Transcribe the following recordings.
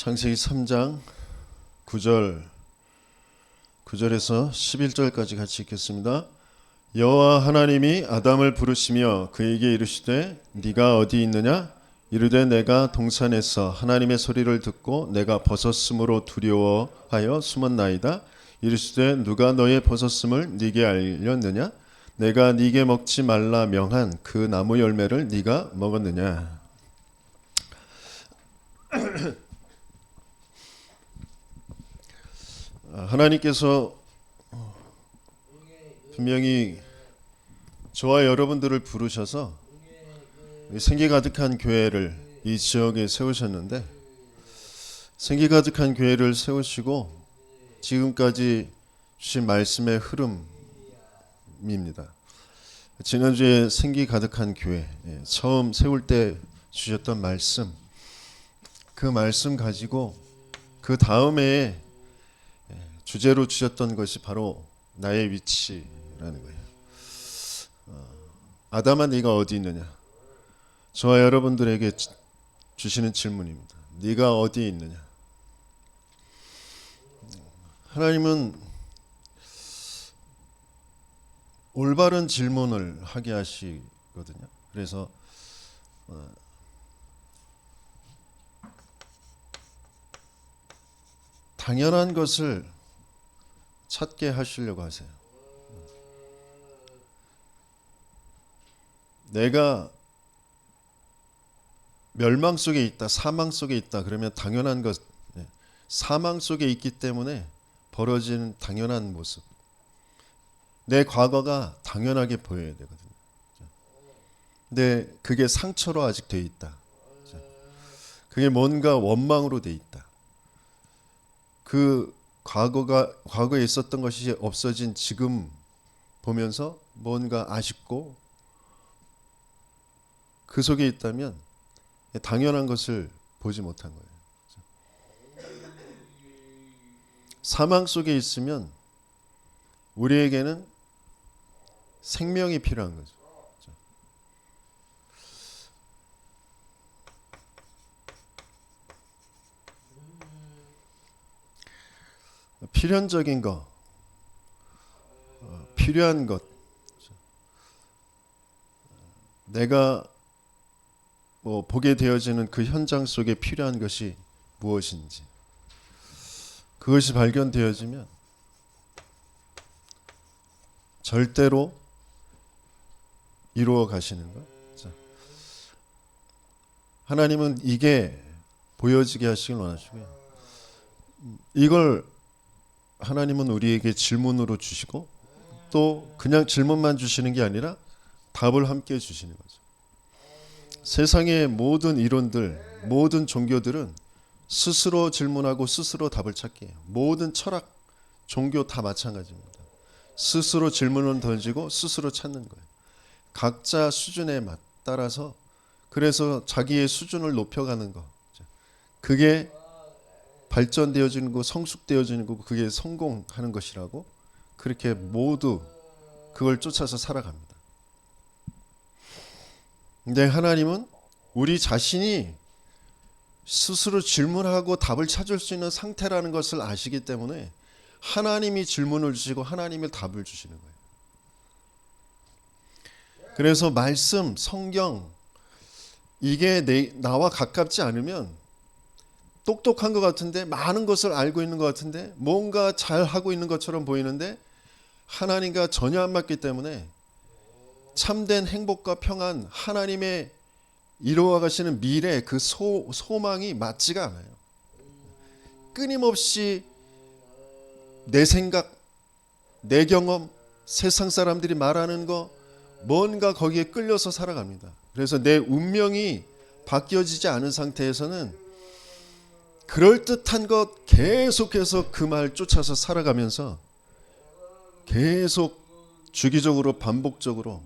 창세기 3장 9절에서 11절까지 같이 읽겠습니다. 여호와 하나님이 아담을 부르시며 그에게 이르시되 네가 어디 있느냐? 이르되 내가 동산에서 하나님의 소리를 듣고 내가 벗었으므로 두려워하여 숨었나이다. 이르시되 누가 너의 벗었음을 네게 알렸느냐? 내가 네게 먹지 말라 명한 그 나무 열매를 네가 먹었느냐? 하나님께서 분명히 저와 여러분들을 부르셔서 생기 가득한 교회를 이 지역에 세우셨는데, 생기 가득한 교회를 세우시고 지금까지 주신 말씀의 흐름입니다. 지난주에 생기 가득한 교회 처음 세울 때 주셨던 말씀, 그 말씀 가지고 그 다음에 주제로 주셨던 것이 바로 나의 위치라는 거예요. 아담아 네가 어디 있느냐? 저와 여러분들에게 주시는 질문입니다. 네가 어디 있느냐? 하나님은 올바른 질문을 하게 하시거든요. 그래서 당연한 것을 찾게 하시려고 하세요. 내가 멸망 속에 있다, 사망 속에 있다 그러면 당연한 것, 사망 속에 있기 때문에 벌어지는 당연한 모습, 내 과거가 당연하게 보여야 되거든요. 근데 그게 상처로 아직 돼 있다, 그게 뭔가 원망으로 돼 있다, 그 과거에 있었던 것이 없어진 지금 보면서 뭔가 아쉽고 그 속에 있다면 당연한 것을 보지 못한 거예요. 사망 속에 있으면 우리에게는 생명이 필요한 거죠. 필연적인 것, 필요한 것, 내가 보게 되어지는 그 현장 속에 필요한 것이 무엇인지, 그것이 발견되어지면 절대로 이루어 가시는 것. 하나님은 이게 보여지게 하시길 원하시고요. 이걸 하나님은 우리에게 질문으로 주시고 또 그냥 질문만 주시는 게 아니라 답을 함께 주시는 거죠. 세상의 모든 이론들, 모든 종교들은 스스로 질문하고 스스로 답을 찾게 해요. 모든 철학, 종교 다 마찬가지입니다. 스스로 질문을 던지고 스스로 찾는 거예요. 각자 수준에 따라서, 그래서 자기의 수준을 높여가는 거, 그게 발전되어지는 거, 성숙되어지는 거, 그게 성공하는 것이라고, 그렇게 모두 그걸 쫓아서 살아갑니다. 근데 하나님은 우리 자신이 스스로 질문하고 답을 찾을 수 있는 상태라는 것을 아시기 때문에 하나님이 질문을 주시고 하나님이 답을 주시는 거예요. 그래서 말씀, 성경, 이게 나와 가깝지 않으면 똑똑한 것 같은데, 많은 것을 알고 있는 것 같은데, 뭔가 잘 하고 있는 것처럼 보이는데 하나님과 전혀 안 맞기 때문에 참된 행복과 평안, 하나님의 이루어 가시는 미래, 그 소망이 맞지가 않아요. 끊임없이 내 생각, 내 경험, 세상 사람들이 말하는 거, 뭔가 거기에 끌려서 살아갑니다. 그래서 내 운명이 바뀌어지지 않은 상태에서는 그럴듯한 것 계속해서 그 말 쫓아서 살아가면서 계속 주기적으로 반복적으로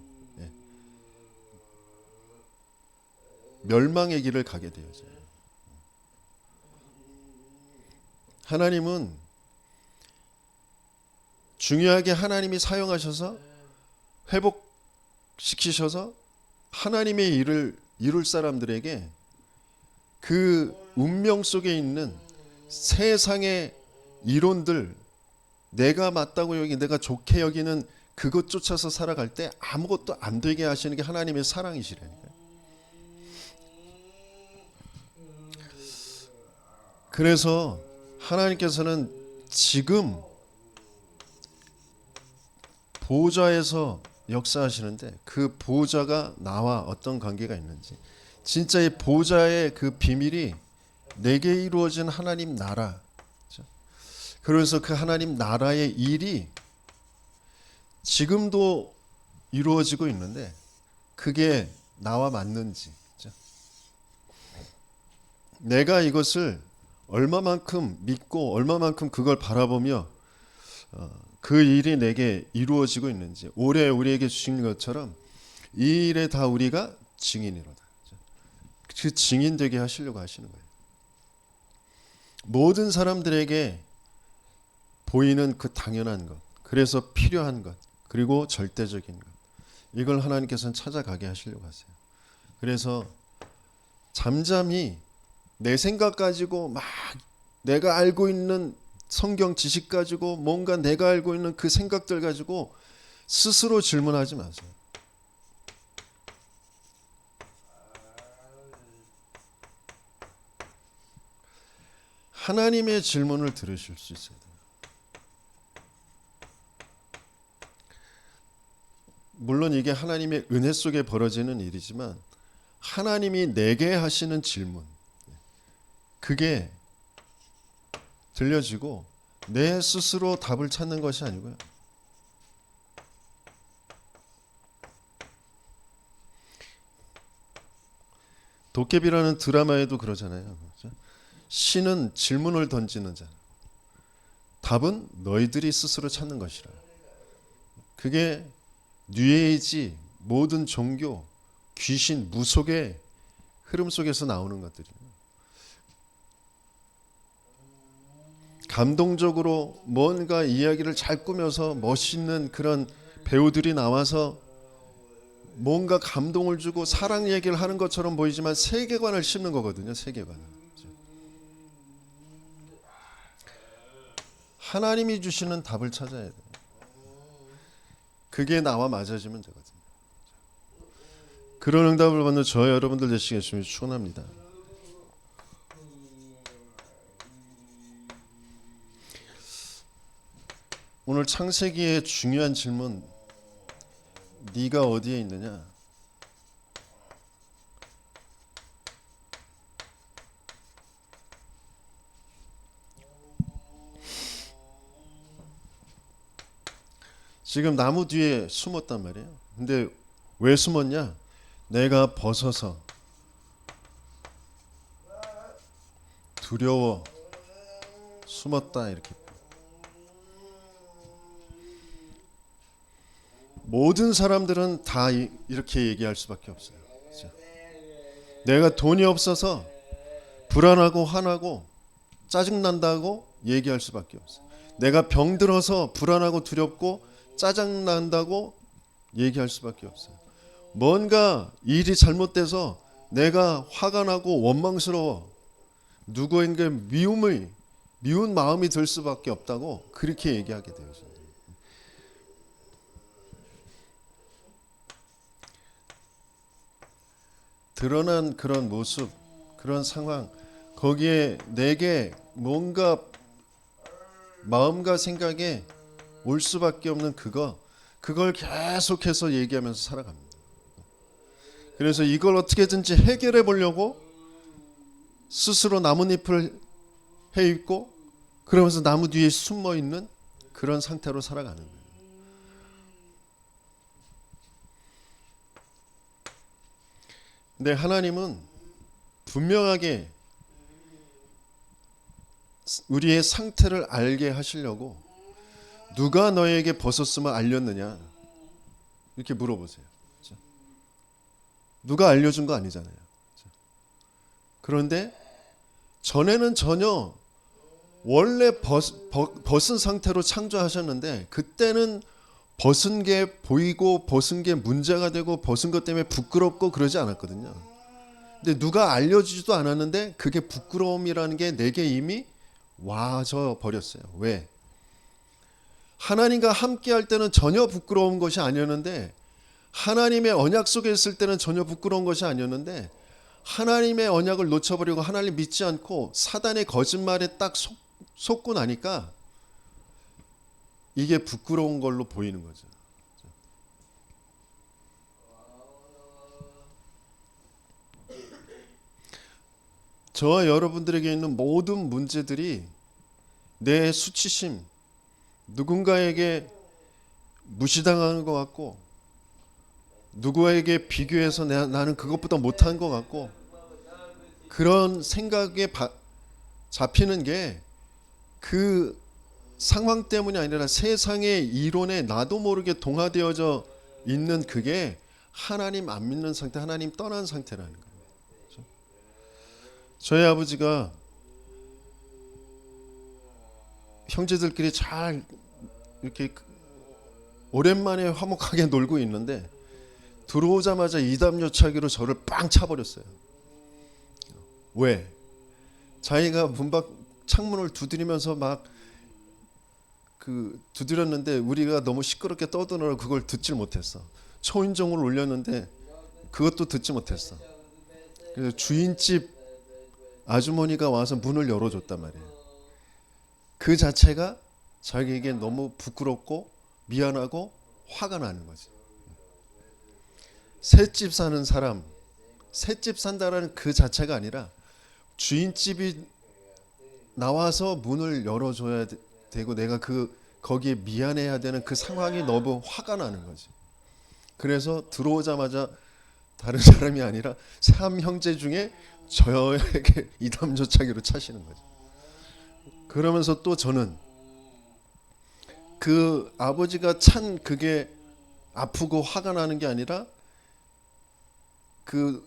멸망의 길을 가게 되어져요. 하나님은 중요하게 하나님이 사용하셔서 회복시키셔서 하나님의 일을 이룰 사람들에게 그 운명 속에 있는 세상의 이론들, 내가 맞다고 여기 내가 좋게 여기는 그것 쫓아서 살아갈 때 아무것도 안 되게 하시는 게 하나님의 사랑이시라니까요. 그래서 하나님께서는 지금 보좌에서 역사하시는데 그 보좌가 나와 어떤 관계가 있는지, 진짜 이 보좌의 그 비밀이 내게 이루어진 하나님 나라, 그래서 그 하나님 나라의 일이 지금도 이루어지고 있는데 그게 나와 맞는지, 내가 이것을 얼마만큼 믿고 얼마만큼 그걸 바라보며 그 일이 내게 이루어지고 있는지, 올해 우리에게 주신 것처럼 이 일에 다 우리가 증인이로다. 그 증인 되게 하시려고 하시는 거예요. 모든 사람들에게 보이는 그 당연한 것, 그래서 필요한 것, 그리고 절대적인 것, 이걸 하나님께서는 찾아가게 하시려고 하세요. 그래서 잠잠히 내 생각 가지고 막 내가 알고 있는 성경 지식 가지고 뭔가 내가 알고 있는 그 생각들 가지고 스스로 질문하지 마세요. 하나님의 질문을 들으실 수 있어야 돼요. 물론 이게 하나님의 은혜 속에 벌어지는 일이지만 하나님이 내게 하시는 질문, 그게 들려지고 내 스스로 답을 찾는 것이 아니고요. 도깨비라는 드라마에도 그러잖아요. 신은 질문을 던지는 자, 답은 너희들이 스스로 찾는 것이라. 그게 뉴에이지, 모든 종교, 귀신, 무속의 흐름 속에서 나오는 것들이에요. 감동적으로 뭔가 이야기를 잘 꾸며서 멋있는 그런 배우들이 나와서 뭔가 감동을 주고 사랑 얘기를 하는 것처럼 보이지만 세계관을 씹는 거거든요. 세계관을. 하나님이 주시는 답을 찾아야 돼요. 그게 나와 맞아지면 되거든요. 그런 응답을 받는 저와 여러분들 되시겠으면 축원합니다. 오늘 창세기의 중요한 질문, 네가 어디에 있느냐? 지금 나무 뒤에 숨었단 말이에요. 근데 왜 숨었냐? 내가 벗어서 두려워 숨었다, 이렇게. 모든 사람들은 다 이렇게 얘기할 수밖에 없어요. 그렇죠? 내가 돈이 없어서 불안하고 화나고 짜증난다고 얘기할 수밖에 없어요. 내가 병들어서 불안하고 두렵고 짜증난다고 얘기할 수밖에 없어요. 뭔가 일이 잘못돼서 내가 화가 나고 원망스러워, 누구에게 미운 마음이 들 수밖에 없다고 그렇게 얘기하게 돼요. 드러난 그런 모습, 그런 상황, 거기에 내게 뭔가 마음과 생각에 올 수밖에 없는 그걸 계속해서 얘기하면서 살아갑니다. 그래서 이걸 어떻게든지 해결해 보려고 스스로 나뭇잎을 해입고 그러면서 나무 뒤에 숨어 있는 그런 상태로 살아가는 거예요. 근데 하나님은 분명하게 우리의 상태를 알게 하시려고 누가 너에게 벗었음을 알렸느냐 이렇게 물어보세요. 누가 알려준 거 아니잖아요. 그런데 전에는 전혀 원래 벗은 상태로 창조하셨는데 그때는 벗은 게 보이고 벗은 게 문제가 되고 벗은 것 때문에 부끄럽고 그러지 않았거든요. 근데 누가 알려주지도 않았는데 그게 부끄러움이라는 게 내게 이미 와져 버렸어요. 왜? 하나님과 함께 할 때는 전혀 부끄러운 것이 아니었는데, 하나님의 언약 속에 있을 때는 전혀 부끄러운 것이 아니었는데, 하나님의 언약을 놓쳐버리고 하나님 믿지 않고 사단의 거짓말에 딱 속고 나니까 이게 부끄러운 걸로 보이는 거죠. 저와 여러분들에게 있는 모든 문제들이 내 수치심, 누군가에게 무시당하는 것 같고, 누구에게 비교해서 나는 그것보다 못한 것 같고, 그런 생각에 잡히는 게 그 상황 때문이 아니라 세상의 이론에 나도 모르게 동화되어져 있는, 그게 하나님 안 믿는 상태, 하나님 떠난 상태라는 거예요. 그렇죠? 저희 아버지가 형제들끼리 잘 이렇게 오랜만에 화목하게 놀고 있는데 들어오자마자 이담요차기로 저를 빵 차버렸어요. 왜? 자기가 문밖 창문을 두드리면서 막 두드렸는데 우리가 너무 시끄럽게 떠드느라 그걸 듣질 못했어. 초인종을 울렸는데 그것도 듣지 못했어. 그래서 주인집 아주머니가 와서 문을 열어줬단 말이에요. 그 자체가 자기에게 너무 부끄럽고 미안하고 화가 나는 거지. 새집 사는 사람, 새집 산다라는 그 자체가 아니라 주인집이 나와서 문을 열어줘야 되고 내가 거기에 미안해야 되는 그 상황이 너무 화가 나는 거지. 그래서 들어오자마자 다른 사람이 아니라 3형제 중에 저에게 이담조차기로 차시는 거지. 그러면서 또 저는 그 아버지가 찬 그게 아프고 화가 나는 게 아니라 그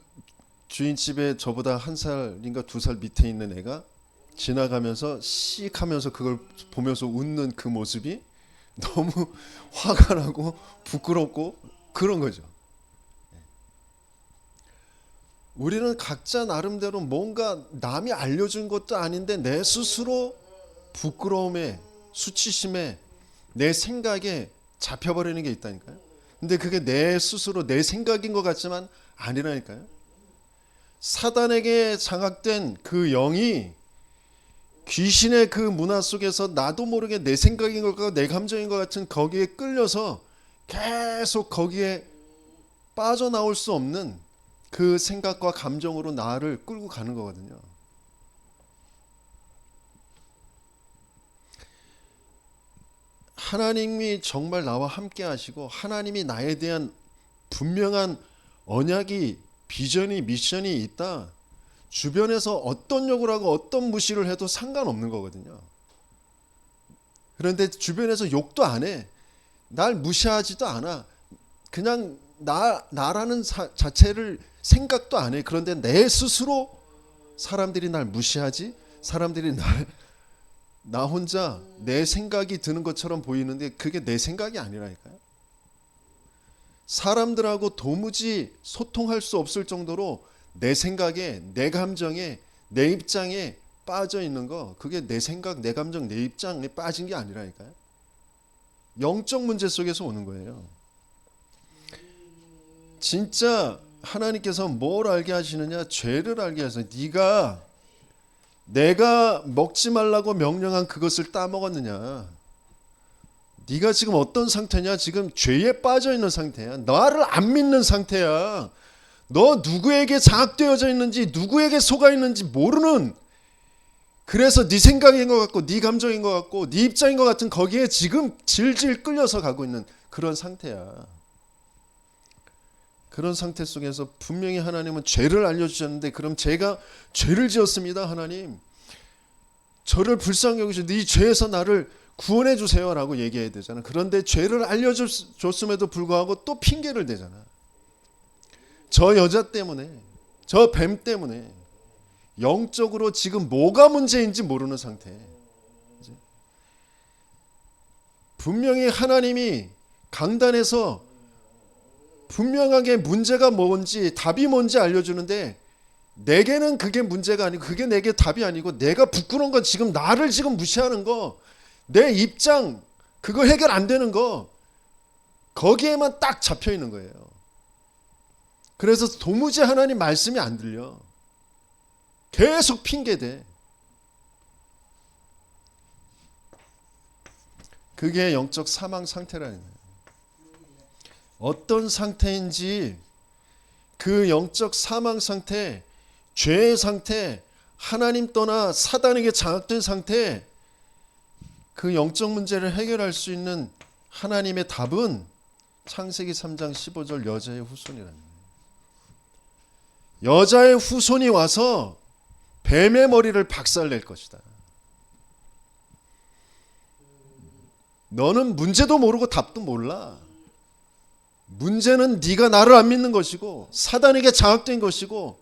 주인집에 저보다 1살인가 2살 밑에 있는 애가 지나가면서 씩 하면서 그걸 보면서 웃는 그 모습이 너무 화가 나고 부끄럽고 그런 거죠. 우리는 각자 나름대로 뭔가 남이 알려준 것도 아닌데 내 스스로 부끄러움에, 수치심에, 내 생각에 잡혀버리는 게 있다니까요. 근데 그게 내 스스로 내 생각인 것 같지만 아니라니까요. 사단에게 장악된 그 영이 귀신의 그 문화 속에서 나도 모르게 내 생각인 것 같고 내 감정인 것 같은 거기에 끌려서 계속 거기에 빠져나올 수 없는 그 생각과 감정으로 나를 끌고 가는 거거든요. 하나님이 정말 나와 함께 하시고 하나님이 나에 대한 분명한 언약이, 비전이, 미션이 있다. 주변에서 어떤 욕을 하고 어떤 무시를 해도 상관없는 거거든요. 그런데 주변에서 욕도 안 해. 날 무시하지도 않아. 그냥 나라는 자체를 생각도 안 해. 그런데 내 스스로 사람들이 날 무시하지, 사람들이 나 혼자 내 생각이 드는 것처럼 보이는데 그게 내 생각이 아니라니까요. 사람들하고 도무지 소통할 수 없을 정도로 내 생각에, 내 감정에, 내 입장에 빠져 있는 거, 그게 내 생각, 내 감정, 내 입장에 빠진 게 아니라니까요. 영적 문제 속에서 오는 거예요. 진짜 하나님께서 뭘 알게 하시느냐? 죄를 알게 하셔서 내가 먹지 말라고 명령한 그것을 따먹었느냐? 네가 지금 어떤 상태냐? 지금 죄에 빠져 있는 상태야. 나를 안 믿는 상태야. 너 누구에게 장악되어져 있는지, 누구에게 속아 있는지 모르는, 그래서 네 생각인 것 같고 네 감정인 것 같고 네 입장인 것 같은 거기에 지금 질질 끌려서 가고 있는 그런 상태야. 그런 상태 속에서 분명히 하나님은 죄를 알려주셨는데, 그럼 제가 죄를 지었습니다. 하나님, 저를 불쌍히 여기셔, 네 죄에서 나를 구원해 주세요 라고 얘기해야 되잖아. 그런데 죄를 알려줬음에도 불구하고 또 핑계를 대잖아. 저 여자 때문에, 저 뱀 때문에. 영적으로 지금 뭐가 문제인지 모르는 상태. 분명히 하나님이 강단에서 분명하게 문제가 뭔지, 답이 뭔지 알려주는데 내게는 그게 문제가 아니고 그게 내게 답이 아니고 내가 부끄러운 건 지금 나를 지금 무시하는 거, 내 입장 그거 해결 안 되는 거, 거기에만 딱 잡혀 있는 거예요. 그래서 도무지 하나님 말씀이 안 들려. 계속 핑계대. 그게 영적 사망 상태라는 거예요. 어떤 상태인지 그 영적 사망 상태, 죄의 상태, 하나님 떠나 사단에게 장악된 상태, 그 영적 문제를 해결할 수 있는 하나님의 답은 창세기 3장 15절 여자의 후손이라는 거예요. 여자의 후손이 와서 뱀의 머리를 박살낼 것이다. 너는 문제도 모르고 답도 몰라. 문제는 네가 나를 안 믿는 것이고 사단에게 장악된 것이고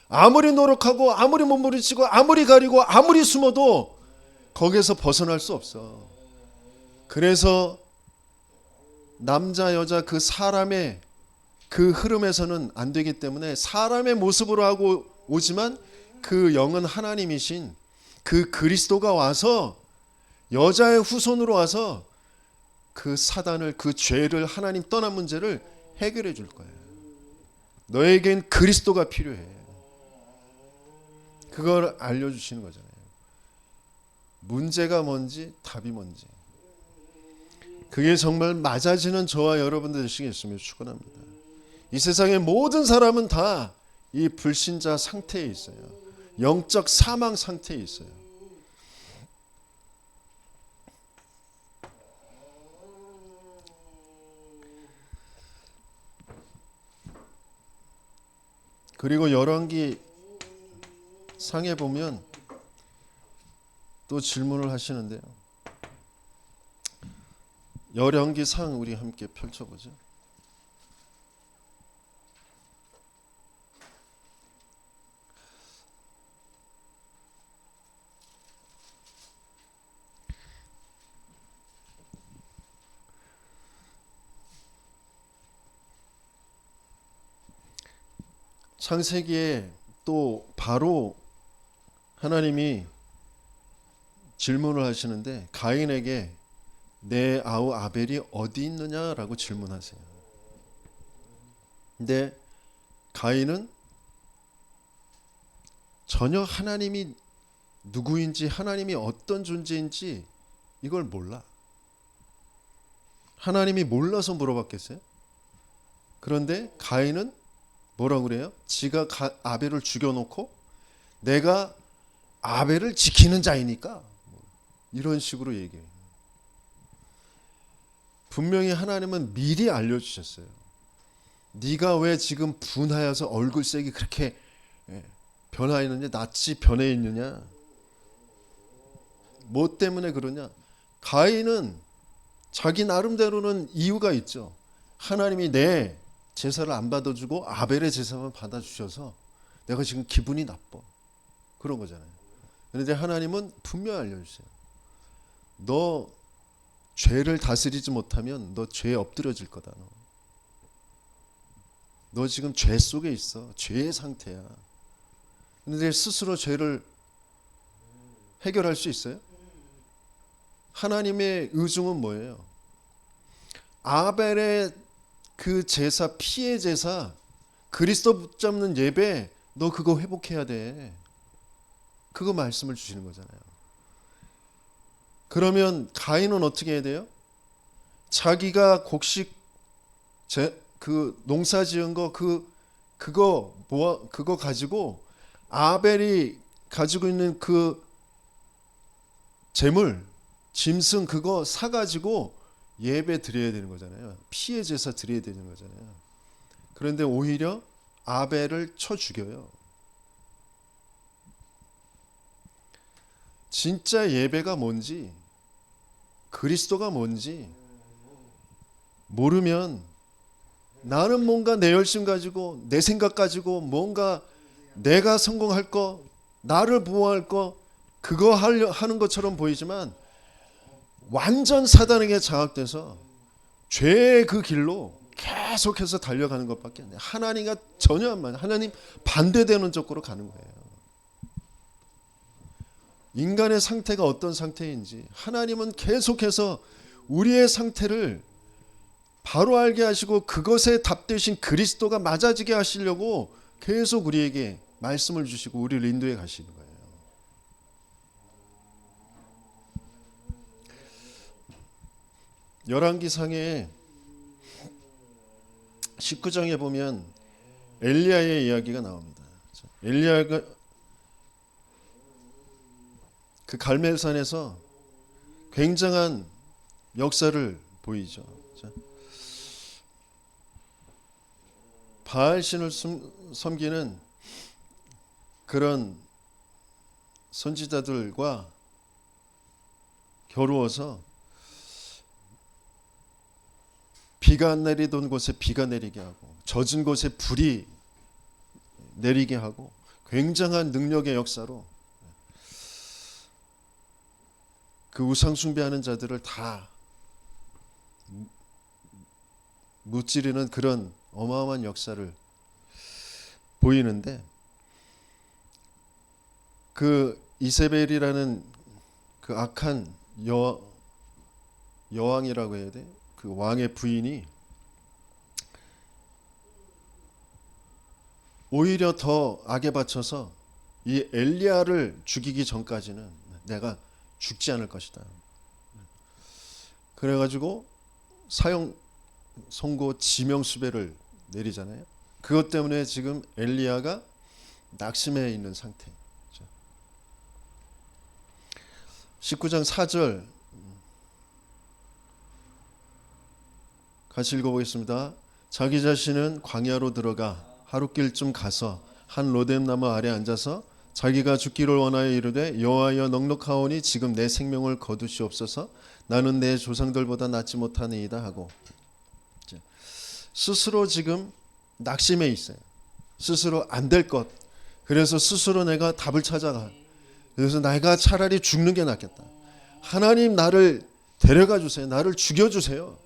아무리 노력하고 아무리 몸부림치고 아무리 가리고 아무리 숨어도 거기에서 벗어날 수 없어. 그래서 남자 여자 그 사람의 그 흐름에서는 안 되기 때문에 사람의 모습으로 하고 오지만 그 영은 하나님이신 그 그리스도가 와서 여자의 후손으로 와서 그 사단을, 그 죄를, 하나님 떠난 문제를 해결해 줄 거예요. 너에겐 그리스도가 필요해. 그걸 알려주시는 거잖아요. 문제가 뭔지 답이 뭔지. 그게 정말 맞아지는 저와 여러분들 되시겠으면 축원합니다. 이 세상의 모든 사람은 다 이 불신자 상태에 있어요. 영적 사망 상태에 있어요. 그리고 열왕기 상에 보면 또 질문을 하시는데요. 열왕기 상 우리 함께 펼쳐보죠. 창세기에 또 바로 하나님이 질문을 하시는데 가인에게 내 아우 아벨이 어디 있느냐라고 질문하세요. 근데 가인은 전혀 하나님이 누구인지 하나님이 어떤 존재인지 이걸 몰라. 하나님이 몰라서 물어봤겠어요? 그런데 가인은 뭐라고 그래요? 지가 아벨을 죽여놓고 내가 아벨을 지키는 자이니까 이런 식으로 얘기해요. 분명히 하나님은 미리 알려주셨어요. 네가 왜 지금 분하여서 얼굴색이 그렇게 변화했느냐, 낯이 변해 있느냐, 뭐 때문에 그러냐. 가인은 자기 나름대로는 이유가 있죠. 하나님이 내 제사를 안 받아주고 아벨의 제사만 받아주셔서 내가 지금 기분이 나빠. 그런 거잖아요. 그런데 하나님은 분명히 알려주세요. 너 죄를 다스리지 못하면 너 죄에 엎드려질 거다. 너 지금 죄 속에 있어. 죄의 상태야. 그런데 스스로 죄를 해결할 수 있어요? 하나님의 의중은 뭐예요? 아벨의 그 제사, 피의 제사, 그리스도 붙잡는 예배, 너 그거 회복해야 돼. 그거 말씀을 주시는 거잖아요. 그러면 가인은 어떻게 해야 돼요? 자기가 곡식 그 농사 지은 거 그거 가지고 아벨이 가지고 있는 그 재물, 짐승 그거 사 가지고 예배 드려야 되는 거잖아요. 피의 제사 드려야 되는 거잖아요. 그런데 오히려 아벨을 쳐 죽여요. 진짜 예배가 뭔지, 그리스도가 뭔지 모르면 나는 뭔가 내 열심 가지고 내 생각 가지고 뭔가 내가 성공할 거, 나를 보호할 거 그거 하는 것처럼 보이지만 완전 사단에게 장악돼서 죄의 그 길로 계속해서 달려가는 것밖에 안 돼요. 하나님과 전혀 안 맞아요. 하나님 반대되는 쪽으로 가는 거예요. 인간의 상태가 어떤 상태인지 하나님은 계속해서 우리의 상태를 바로 알게 하시고 그것에 답 되신 그리스도가 맞아지게 하시려고 계속 우리에게 말씀을 주시고 우리를 인도해 가시는 거예요. 열왕기상에 19장에 보면 엘리야의 이야기가 나옵니다. 엘리야가 그 갈멜산에서 굉장한 역사를 보이죠. 바알신을 섬기는 그런 선지자들과 겨루어서 비가 안 내리던 곳에 비가 내리게 하고 젖은 곳에 불이 내리게 하고 굉장한 능력의 역사로 그 우상 숭배하는 자들을 다 무찌르는 그런 어마어마한 역사를 보이는데 그 이세벨이라는 그 악한 여왕이라고 해야 돼? 그 왕의 부인이 오히려 더 악에 바쳐서 이 엘리야를 죽이기 전까지는 내가 죽지 않을 것이다. 그래가지고 사형 선고 지명수배를 내리잖아요. 그것 때문에 지금 엘리야가 낙심해 있는 상태. 19장 4절 같이 읽어보겠습니다. 자기 자신은 광야로 들어가 하룻길쯤 가서 한 로뎀나무 아래 앉아서 자기가 죽기를 원하여 이르되 여호와여 넉넉하오니 지금 내 생명을 거두시옵소서 나는 내 조상들보다 낫지 못하니이다 하고 스스로 지금 낙심해 있어요. 스스로 안 될 것. 그래서 스스로 내가 답을 찾아가. 그래서 내가 차라리 죽는 게 낫겠다. 하나님 나를 데려가 주세요. 나를 죽여주세요.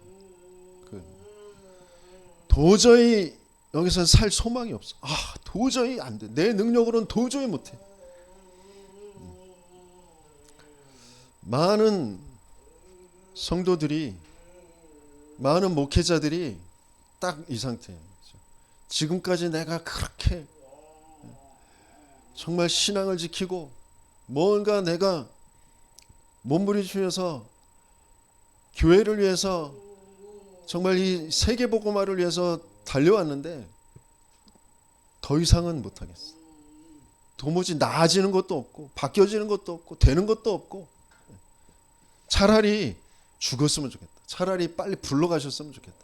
도저히 여기서 살 소망이 없어. 도저히 안 돼. 내 능력으로는 도저히 못해. 많은 성도들이, 많은 목회자들이 딱 이 상태예요. 지금까지 내가 그렇게 정말 신앙을 지키고 뭔가 내가 몸부림치면서 교회를 위해서 정말 이 세계복음화를 위해서 달려왔는데 더 이상은 못하겠어. 도무지 나아지는 것도 없고 바뀌어지는 것도 없고 되는 것도 없고 차라리 죽었으면 좋겠다. 차라리 빨리 불러가셨으면 좋겠다.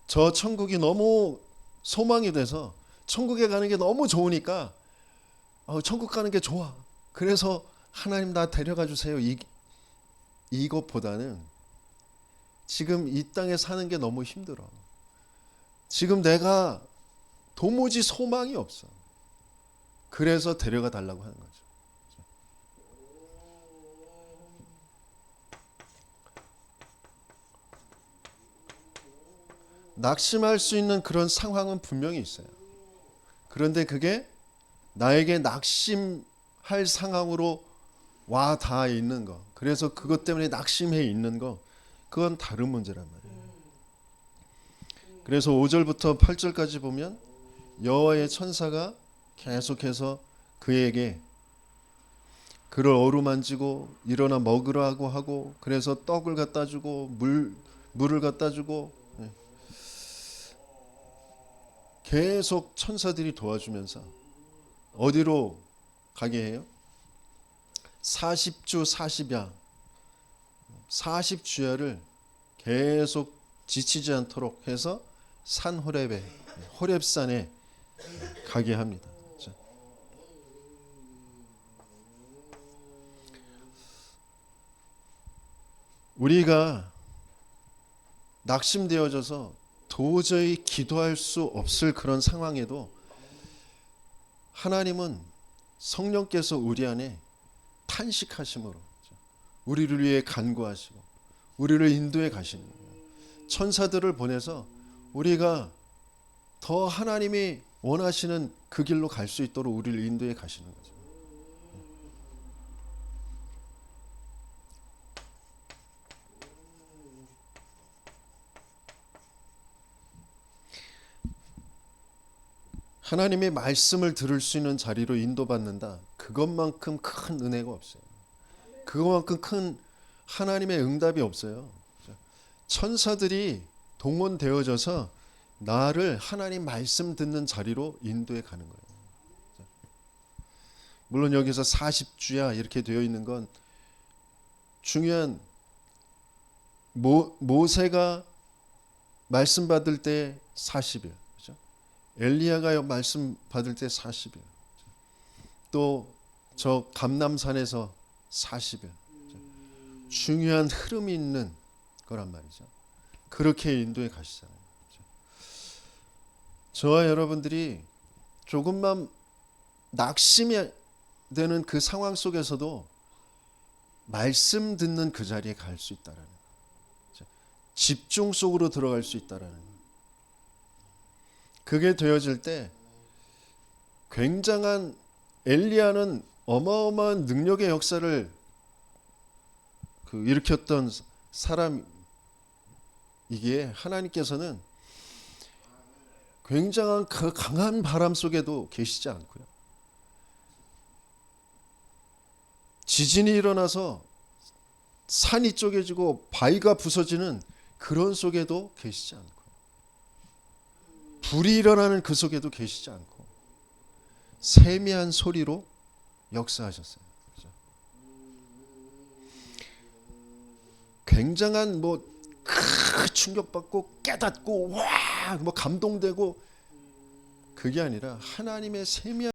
저 천국이 너무 소망이 돼서 천국에 가는 게 너무 좋으니까 천국 가는 게 좋아. 그래서 하나님 나 데려가 주세요. 이것보다는 지금 이 땅에 사는 게 너무 힘들어. 지금 내가 도무지 소망이 없어. 그래서 데려가 달라고 하는 거죠. 낙심할 수 있는 그런 상황은 분명히 있어요. 그런데 그게 나에게 낙심할 상황으로 와 닿아 있는 거. 그래서 그것 때문에 낙심해 있는 거. 그건 다른 문제란 말이에요. 그래서 5절부터 8절까지 보면 여호와의 천사가 계속해서 그에게 그를 어루만지고 일어나 먹으라고 하고 그래서 떡을 갖다 주고 물을 갖다 주고 계속 천사들이 도와주면서 어디로 가게 해요? 40주 40야 40주야를 계속 지치지 않도록 해서 산 호렙산에 가게 합니다. 우리가 낙심되어져서 도저히 기도할 수 없을 그런 상황에도 하나님은 성령께서 우리 안에 탄식하심으로 우리를 위해 간구하시고 우리를 인도해 가시는 거예요. 천사들을 보내서 우리가 더 하나님이 원하시는 그 길로 갈 수 있도록 우리를 인도해 가시는 거죠. 하나님의 말씀을 들을 수 있는 자리로 인도받는다. 그것만큼 큰 은혜가 없어요. 그것만큼 큰 하나님의 응답이 없어요. 천사들이 동원되어져서 나를 하나님 말씀 듣는 자리로 인도해 가는 거예요. 물론 여기서 40주야 이렇게 되어 있는 건 중요한 모세가 말씀 받을 때 40일, 그렇죠? 엘리야가 말씀 받을 때 40일, 또 저 감람산에서 40일, 중요한 흐름이 있는 거란 말이죠. 그렇게 인도해 가시잖아요. 저와 여러분들이 조금만 낙심이 되는 그 상황 속에서도 말씀 듣는 그 자리에 갈 수 있다라는 거죠. 집중 속으로 들어갈 수 있다라는 거예요. 그게 되어질 때 굉장한 엘리야는 어마어마한 능력의 역사를 일으켰던 사람이기에 하나님께서는 굉장한 그 강한 바람 속에도 계시지 않고요. 지진이 일어나서 산이 쪼개지고 바위가 부서지는 그런 속에도 계시지 않고, 불이 일어나는 그 속에도 계시지 않고, 세미한 소리로 역사하셨어요. 그렇죠? 굉장한 충격받고 깨닫고 와 감동되고 그게 아니라 하나님의 세미한